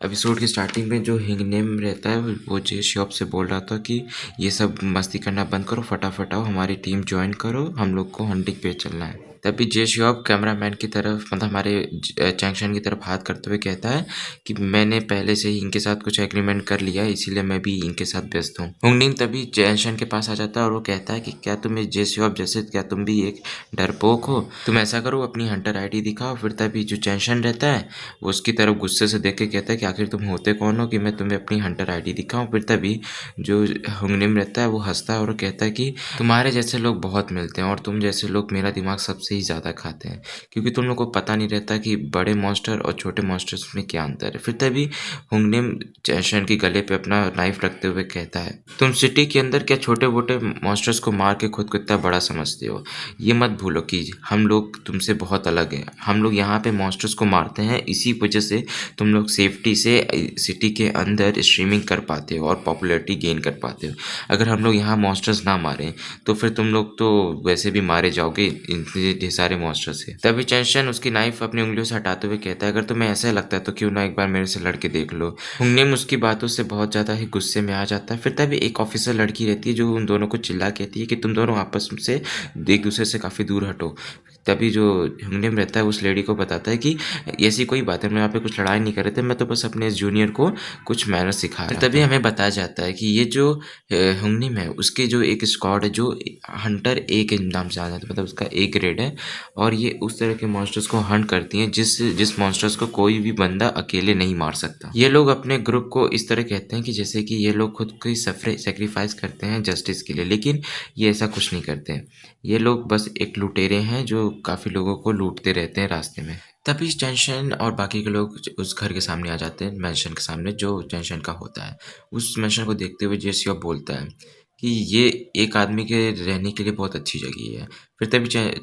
Episode की starting में जो हिंगनेम रहता है वो जे श्योप से बोल रहा था कि ये सब मस्ती करना बंद करो, फटाफट आओ हमारी टीम ज्वाइन करो, हम लोग को हंटिंग पे चलना है। तभी जे श्योप कैमरामैन की तरफ मतलब हमारे चैंगशन की तरफ हाथ करते हुए कहता है कि मैंने पहले से ही इनके साथ कुछ एग्रीमेंट कर लिया है, इसीलिए मैं भी इनके साथ व्यस्त हूँ। हुंगनिंग तभी चैंगशन के पास आ जाता है और वो कहता है कि क्या तुम इस जे श्योप जैसे, क्या तुम भी एक डरपोक हो? तुम ऐसा करो, अपनी हंटर आईडी दिखाओ। फिर तभी जो चैंगशन रहता है वो उसकी तरफ गुस्से से देख के कहता है कि आखिर तुम होते कौन हो कि मैं तुम्हें अपनी हंटर आईडी दिखाऊं? फिर तभी जो हुंगनिम रहता है वो हंसता है और कहता है कि तुम्हारे जैसे लोग बहुत मिलते हैं और तुम जैसे लोग मेरा दिमाग सबसे ही ज़्यादा खाते हैं, क्योंकि तुम लोग को पता नहीं रहता कि बड़े मॉन्स्टर और छोटे मॉन्स्टर्स में क्या अंतर है। फिर तभी हुंगनिम चैंशन के गले पे अपना नाइफ रखते हुए कहता है, तुम सिटी के अंदर क्या छोटे मोटे मॉन्स्टर्स को मार के खुद को इतना बड़ा समझते हो? ये मत भूलो कि हम लोग तुमसे बहुत अलग हैं। हम लोग यहाँ पे मॉन्स्टर्स को मारते हैं, इसी वजह से तुम लोग सेफ्टी से सिटी के अंदर स्ट्रीमिंग कर पाते हो और पॉपुलैरिटी गेन कर पाते हो। अगर हम लोग यहाँ मॉन्स्टर्स ना मारें तो फिर तुम लोग तो वैसे भी मारे जाओगे इतने ढेर सारे मॉन्स्टर से। तभी चैंशन उसकी नाइफ अपनी उंगलियों से हटाते हुए कहता है, अगर तुम्हें ऐसा लगता है तो क्यों ना एक बार मेरे से लड़के देख लो। हुंगनिम उसकी बातों से बहुत ज़्यादा ही गुस्से में आ जाता है। फिर तभी एक ऑफिसर लड़की रहती है जो उन दोनों को चिल्ला कहती है कि तुम दोनों आपस से एक दूसरे से काफ़ी दूर हटो। तभी जो हुंगनिम रहता है उस लेडी को बताता है कि ऐसी कोई बात है, हम यहाँ पे कुछ लड़ाई नहीं कर रहे थे, मैं तो बस अपने इस जूनियर को कुछ मैनर्स सिखा रहा था। तभी हमें बताया जाता है कि ये जो हुंगनिम है उसके जो एक स्क्वाड है जो हंटर ए के नाम से आ जाता है, मतलब उसका ए ग्रेड है और ये उस तरह के मॉन्स्टर्स को हंट करती हैं जिस मॉन्स्टर्स को कोई भी बंदा अकेले नहीं मार सकता। ये लोग अपने ग्रुप को इस तरह कहते हैं कि जैसे कि ये लोग खुद की सेक्रीफाइस करते हैं जस्टिस के लिए, लेकिन ये ऐसा कुछ नहीं करते हैं। ये लोग बस एक लुटेरे हैं जो काफ़ी लोगों को लूटते रहते हैं रास्ते में। तभी टेंशन और बाकी के लोग उस घर के सामने आ जाते हैं, मैंशन के सामने जो टेंशन का होता है। उस मैंशन को देखते हुए जेसियो बोलता है कि ये एक आदमी के रहने के लिए बहुत अच्छी जगह है। फिर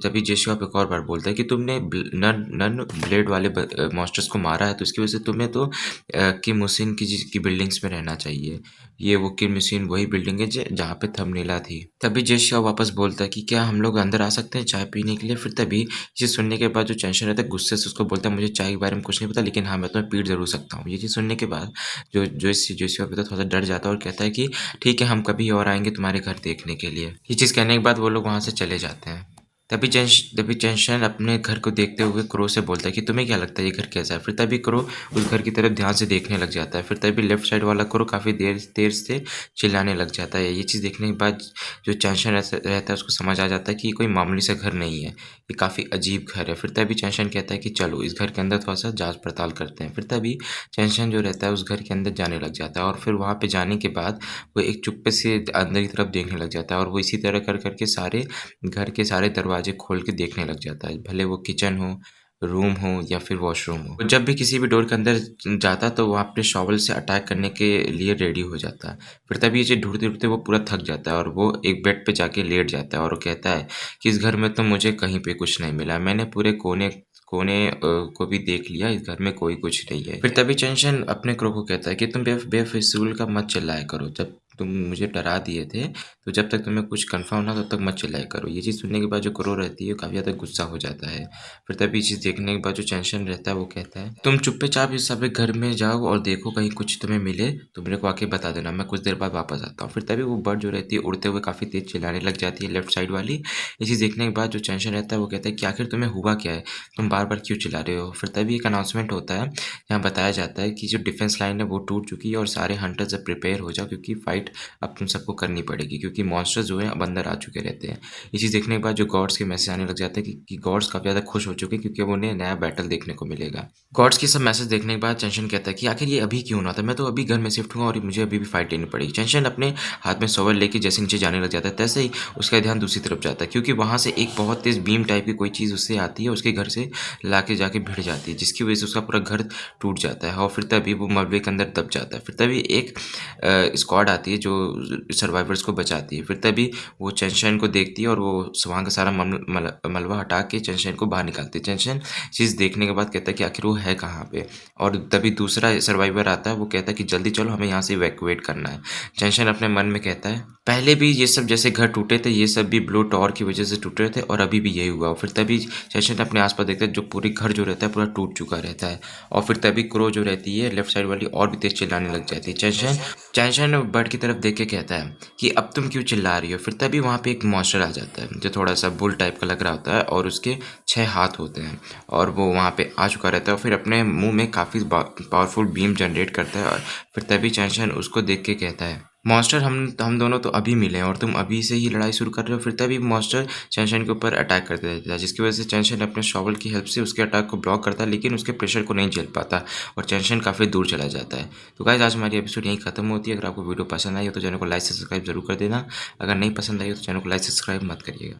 तभी जेसियो एक और बार बोलता है कि तुमने नन नन ब्लेड वाले मॉन्स्टर्स को मारा है, तो इसकी वजह से तुम्हें तो किम मुसिन की बिल्डिंग्स में रहना चाहिए। ये वो किम मुसिन वही बिल्डिंग है जहाँ पे थंबनेला थी। तभी जेसियो वापस बोलता है कि क्या हम लोग अंदर आ सकते हैं चाय पीने के लिए? फिर तभी ये सुनने के बाद जो टेंशन रहता है गुस्से से उसको बोलता है, मुझे चाय के बारे में कुछ नहीं पता, लेकिन हाँ मैं तुम्हें पीट जरूर सकता हूँ। ये चीज़ सुनने के बाद जो होता है थोड़ा सा डर जाता है और कहता है कि ठीक है, हम कभी और आएंगे तुम्हारे घर देखने के लिए। ये चीज़ कहने के बाद वो लोग वहाँ से चले जाते हैं। तभी चेंशन अपने घर को देखते हुए क्रो से बोलता है कि तुम्हें क्या लगता है ये घर कैसा है? फिर तभी क्रो उस घर की तरफ ध्यान से देखने लग जाता है। फिर तभी लेफ्ट साइड वाला क्रो काफ़ी देर देर से चिल्लाने लग जाता है। ये चीज़ देखने के बाद जो चेंशन रहता है उसको समझ आ जाता है कि ये कोई मामूली सा घर नहीं है, ये काफ़ी अजीब घर है। फिर तभी चेंशन कहता है कि चलो इस घर के अंदर थोड़ा सा जांच पड़ताल करते हैं। फिर तभी चेंशन जो रहता है उस घर के अंदर जाने लग जाता है और फिर वहाँ पे जाने के बाद वो एक चुप्पे से अंदर की तरफ देखने लग जाता है और वो इसी तरह कर करके सारे घर के सारे दरवाजे खोल के देखने लग जाता है, भले वो किचन हो, रूम हो या फिर वॉशरूम हो। जब भी किसी भी डोर के अंदर जाता तो वो अपने शॉवल से अटैक करने के लिए रेडी हो जाता है। फिर तभी ये चीज़ ढूंढते ढूंढते वो पूरा थक जाता है और वो एक बेड पे जाके लेट जाता है और वो कहता है कि इस घर में तो मुझे कहीं पे कुछ नहीं मिला, मैंने पूरे कोने कोने को भी देख लिया, इस घर में कोई कुछ नहीं है। फिर तभी चेंशन अपने क्रो को कहता है कि तुम बेफिजूल का मत चिल्लाया करो, जब तुम मुझे डरा दिए थे तो जब तक तुम्हें कुछ कंफर्म ना हो तब तक मत चिल्लाया करो। ये चीज़ सुनने के बाद जो क्रो रहती है काफ़ी ज़्यादा गुस्सा हो जाता है। फिर तभी चीज़ देखने के बाद जो टेंशन रहता है वो कहता है, तुम चुप्पे-चाप इस सब घर में जाओ और देखो कहीं कुछ तुम्हें मिले तो मेरे को आके बता देना, मैं कुछ देर बाद वापस आता हूँ। फिर तभी वो बर्ड जो रहती है उड़ते हुए काफ़ी तेज चिल्लाने लग जाती है लेफ्ट साइड वाली। ये चीज़ देखने के बाद जो टेंशन रहता है वो कहता है कि आखिर तुम्हें हुआ क्या है, तुम बार बार क्यों चिल्ला रहे हो? फिर तभी एक अनाउंसमेंट होता है जहाँ बताया जाता है कि जो डिफेंस लाइन है वो टूट चुकी है और सारे हंटर्स अब प्रिपेयर हो जाओ, क्योंकि फाइट अब तुम सबको करनी पड़ेगी, क्योंकि मॉन्स्टर्स जो है अब अंदर आ चुके रहते हैं। ये चीज़ देखने के बाद जो गॉड्स के मैसेज आने लग जाते हैं कि गॉड्स काफ़ी ज़्यादा खुश हो चुके हैं क्योंकि अब उन्हें नया बैटल देखने को मिलेगा। गॉड्स की सब मैसेज देखने के बाद चेंशन कहता है कि आखिर ये अभी क्यों ना था, मैं तो अभी घर में शिफ्ट हुआ और मुझे अभी भी फाइट लेनी पड़ेगी। चेंशन अपने हाथ में सोवर लेके जैसे नीचे जाने लग जाता है तैसे ही उसका ध्यान दूसरी तरफ जाता है, क्योंकि वहाँ से एक बहुत तेज बीम टाइप की कोई चीज़ उससे आती है, उसके घर से ला के जाके भिड़ जाती है, जिसकी वजह से उसका पूरा घर टूट जाता है और फिर तभी वो मलबे के अंदर दब जाता है। फिर तभी एक स्क्वाड आती है जो सर्वाइवर्स को बचाती है। फिर तभी वो चेंशन को देखती है और वो वहाँ का सारा मलबा हटा के चेंशन को बाहर निकालती है। चेंशन चीज़ देखने के बाद कहता है कि आखिर वो है कहाँ पे, और तभी दूसरा सर्वाइवर आता है, वो कहता है कि जल्दी चलो, हमें यहाँ से इवैक्यूएट करना है। चेंशन अपने मन में कहता है पहले भी ये सब जैसे घर टूटे थे, ये सब भी ब्लो टॉवर की वजह से टूटे थे और अभी भी यही हुआ। फिर तभी चेंशन अपने आसपास देखता है जो पूरी घर जो रहता है पूरा टूट चुका रहता है, और फिर तभी क्रो जो रहती है लेफ्ट साइड वाली और भी तेज चिल्लाने लग जाती है। चेंशन बर्ड की तरफ देख के कहता है कि अब तुम क्यों चिल्ला रही हो। फिर तभी वहाँ पे एक मॉन्स्टर आ जाता है जो थोड़ा सा बुल टाइप का लग रहा होता है और उसके 6 हाथ होते हैं, और वो वहाँ पे आ चुका रहता है और फिर अपने मुंह में काफ़ी पावरफुल बीम जनरेट करता है। और फिर तभी चेंशन उसको देख के कहता है मॉन्स्टर, हम दोनों तो अभी मिले हैं और तुम अभी से ही लड़ाई शुरू कर रहे हो। फिर तभी मॉन्स्टर चेंशन के ऊपर अटैक करते रहता है, जिसकी वजह से चेंशन अपने शॉवल की हेल्प से उसके अटैक को ब्लॉक करता है, लेकिन उसके प्रेशर को नहीं झेल पाता और चेंशन काफ़ी दूर चला जाता है। तो गाइस आज हमारी एपिसोड यहीं खत्म होती है। अगर आपको वीडियो पसंद आई हो तो चैनल को लाइक सब्सक्राइब जरूर कर देना। अगर नहीं पसंद आई हो तो चैनल को लाइक सब्सक्राइब मत करिएगा।